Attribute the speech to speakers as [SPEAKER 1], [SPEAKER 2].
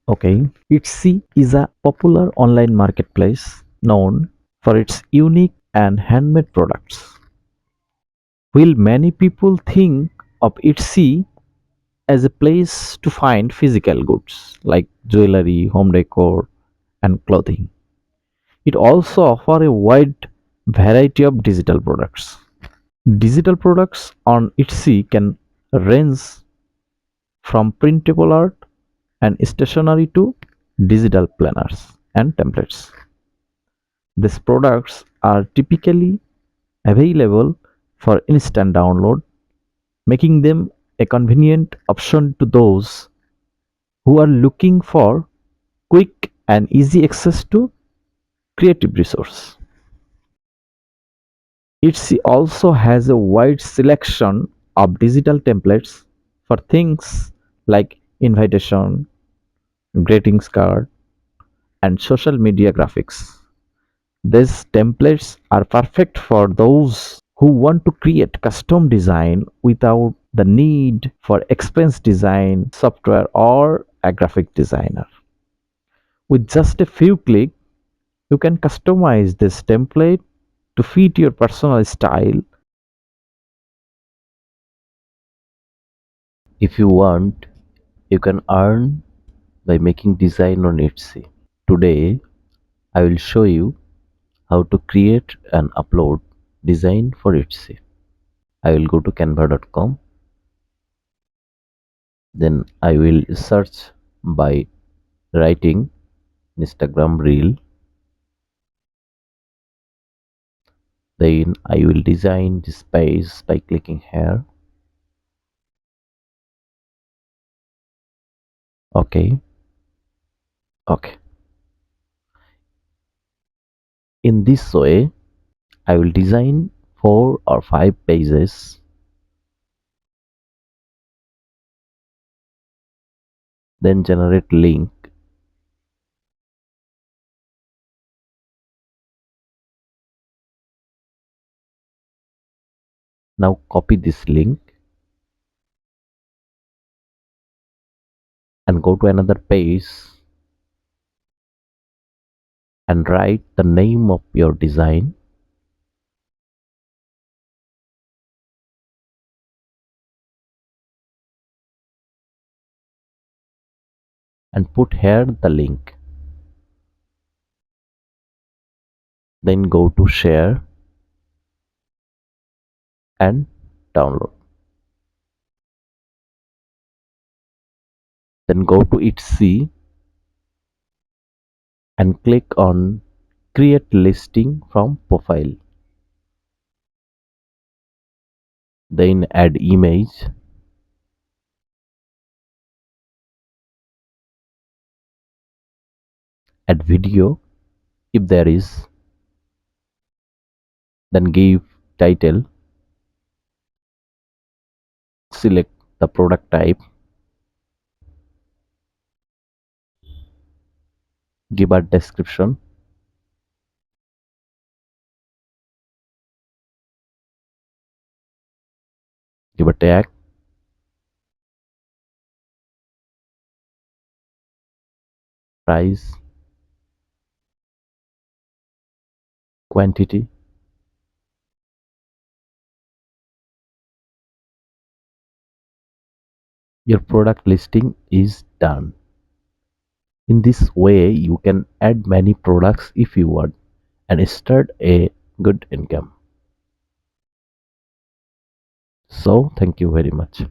[SPEAKER 1] Okay, Etsy is a popular online marketplace known for its unique and handmade products. While many people think of Etsy as a place to find physical goods like jewelry, home decor, and clothing, it also offers a wide variety of digital products. Digital products on Etsy can range from printable art and stationery to digital planners and templates. These products are typically available for instant download, making them a convenient option to those who are looking for quick and easy access to creative resource. Etsy also has a wide selection of digital templates for things like invitation, greetings card, and social media graphics. These templates are perfect for those who want to create custom design without the need for expensive design software or a graphic designer. With just a few clicks, you can customize this template to fit your personal style.
[SPEAKER 2] If you want, you can earn by making design on Etsy. Today, I will show you how to create and upload design for Etsy. I will go to canva.com, then I will search by writing Instagram reel, then I will design this page by clicking here. Okay, okay. In this way, I will design 4 or 5 pages, then generate link. Now copy this link and go to another page and write the name of your design and put here the link. Then go to share and download. Then go to Etsy and click on create listing from profile. Then add image, add video if there is, then give title, select the product type, give a description, give a tag, price, quantity. Your product listing is done. In this way, you can add many products if you want and start a good income. So, thank you very much.